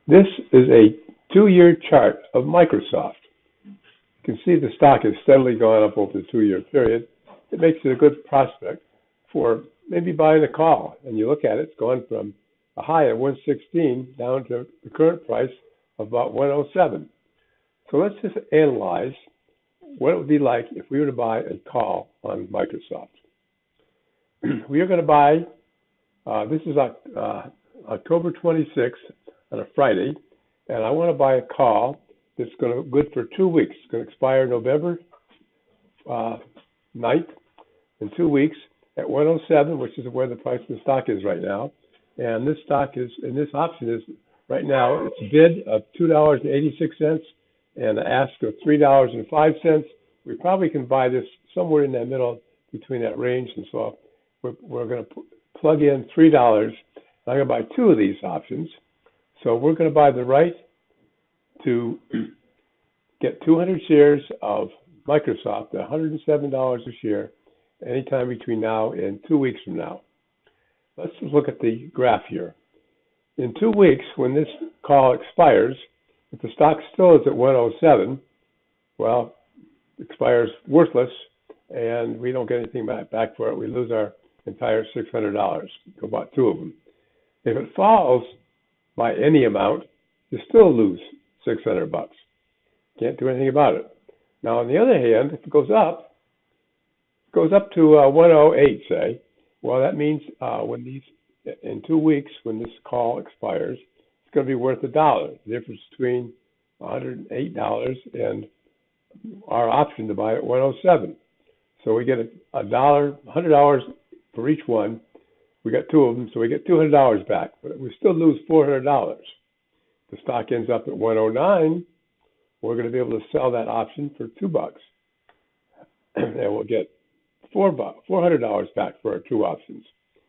This is a 2-year chart of Microsoft. You can see the stock has steadily gone up over the 2-year period. It makes it a good prospect for maybe buying a call. And you look at it, it's gone from a high of 116 down to the current price of about 107. So let's just analyze what it would be like if we were to buy a call on Microsoft. We are going to buy, this is October 26th on a Friday, and I want to buy a call that's good for 2 weeks. It's going to expire November 9th in 2 weeks at 107, which is where the price of the stock is right now. And this stock is, and this option is right now, it's a bid of $2.86 and an ask of $3.05. We probably can buy this somewhere in that middle between that range. And so we're going to plug in $3. I'm going to buy 2 of these options. So we're going to buy the right to get 200 shares of Microsoft at $107 a share anytime between now and 2 weeks from now. Let's just look at the graph here. In 2 weeks, when this call expires, if the stock still is at 107, well, it expires worthless, and we don't get anything back for it. We lose our entire $600. Go buy 2 of them. If it falls by any amount, you still lose $600. Can't do anything about it. Now, on the other hand, if it goes up to 108, say, well, that means in 2 weeks, when this call expires, it's going to be worth $1. The difference between $108 and our option to buy at 107. So we get $100 for each one. We got 2 of them, so we get $200 back, but we still lose $400. The stock ends up at 109. We're going to be able to sell that option for $2, and we'll get $400 back for our 2 options.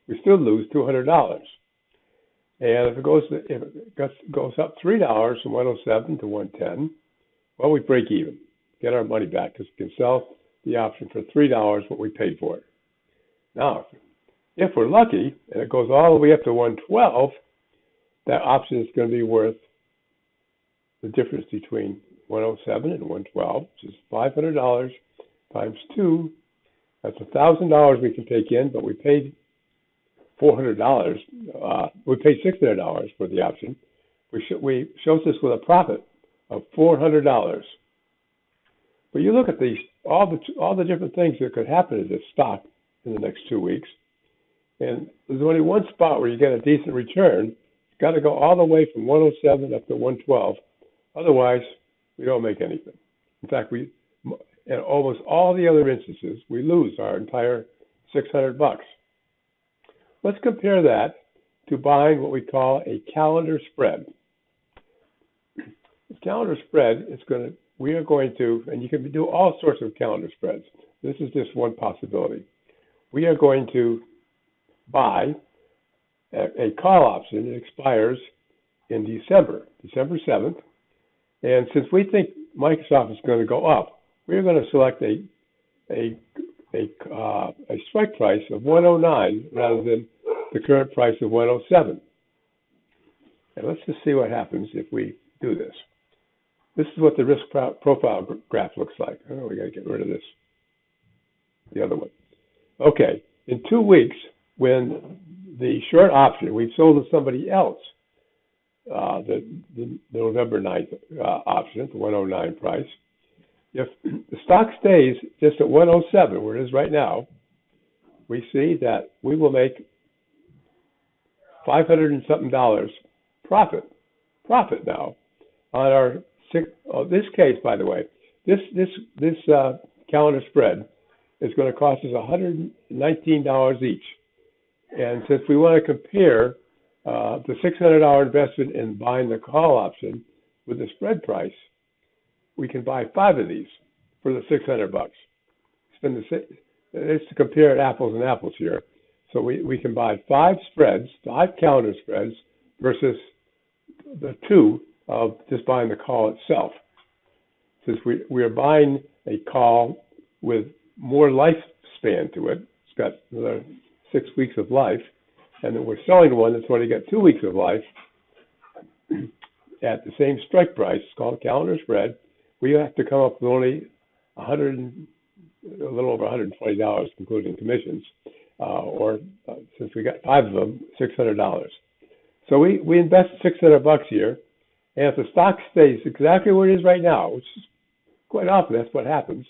We still lose $200. And if it goes up $3 from 107 to 110, well, we break even, get our money back, because we can sell the option for $3 what we paid for it. Now, if we're lucky and it goes all the way up to 112, that option is going to be worth the difference between 107 and 112, which is $500 times 2. That's $1,000 we can take in, but we paid $400. We paid $600 for the option. We shows us with a profit of $400. But you look at all the different things that could happen to this stock in the next 2 weeks, and there's only one spot where you get a decent return. You've got to go all the way from 107 up to 112. Otherwise, we don't make anything. In fact, in almost all the other instances, we lose our entire $600. Let's compare that to buying what we call a calendar spread. The calendar spread is we are going to, and you can do all sorts of calendar spreads. This is just one possibility. We are going to buy a call option that expires in December 7th. And since we think Microsoft is going to go up, we're going to select a strike price of 109 rather than the current price of 107. And let's just see what happens if we do this. This is what the risk profile graph looks like. Oh, we got to get rid of this. The other one. Okay, in 2 weeks, when the short option, we've sold to somebody else, the November 9th option at the 109 price. If the stock stays just at 107, where it is right now, we see that we will make $500 and something profit now on our this case. By the way, this calendar spread is going to cost us $119 each. And since we want to compare the $600 investment in buying the call option with the spread price, we can buy 5 of these for the $600. It's to compare apples and apples here. So we can buy 5 calendar spreads versus the 2 of just buying the call itself. Since we are buying a call with more lifespan to it, it's got another 6 weeks of life, and then we're selling one that's only got 2 weeks of life. at the same strike price, it's called calendar spread, we have to come up with only a little over $120, including commissions, since we got 5 of them, $600. So we invest $600 here, and if the stock stays exactly where it is right now, which is quite often that's what happens,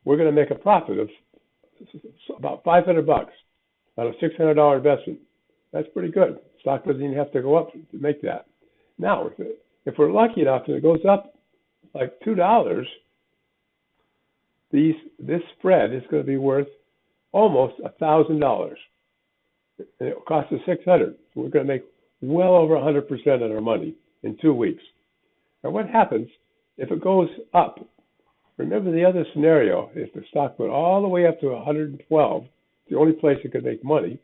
we're going to make a profit of about $500 on a $600 investment. That's pretty good. Stock doesn't even have to go up to make that. Now, if we're lucky enough and it goes up like $2, this spread is going to be worth almost $1,000, and it costs us $600. So we're going to make well over 100% on our money in 2 weeks. Now, what happens if it goes up? Remember the other scenario: if the stock went all the way up to 112, the only place it could make money.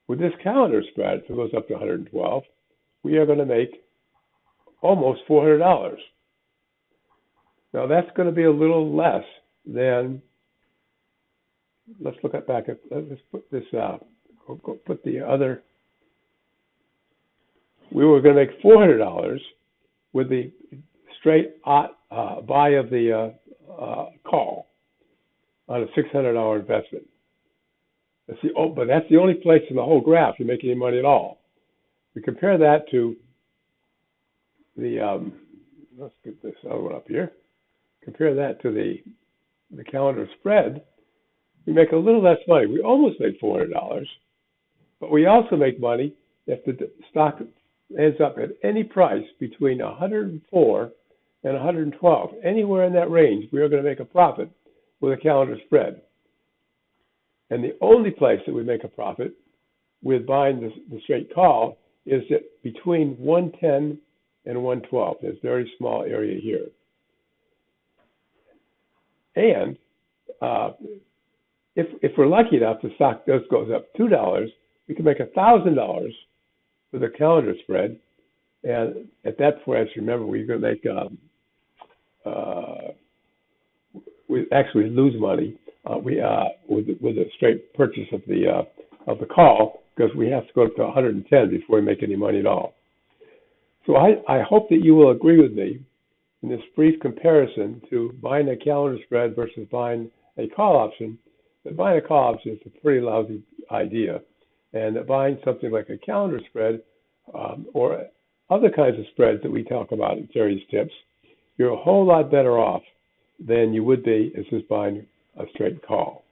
With this calendar spread, if it goes up to 112, we are going to make almost $400. Now that's going to be a little less than. Let's look at back at. Let's put this. Put the other. We were going to make $400 with the straight buy of the call on a $600 investment. But that's the only place in the whole graph you make any money at all. We compare that to the. Let's get this other one up here. Compare that to the calendar spread. We make a little less money. We almost make $400, but we also make money if the stock ends up at any price between 104 and 112. Anywhere in that range, we are going to make a profit with a calendar spread. And the only place that we make a profit with buying the straight call is at between 110 and 112. There's a very small area here. And if we're lucky enough, the stock goes up $2, we can make $1,000 with a calendar spread. And at that point, remember, we're going to make we actually lose money with a straight purchase of the call, because we have to go up to 110 before we make any money at all. So I hope that you will agree with me in this brief comparison to buying a calendar spread versus buying a call option, that buying a call option is a pretty lousy idea, and that buying something like a calendar spread or other kinds of spreads that we talk about in various tips, you're a whole lot better off than you would be as just buying a straight call.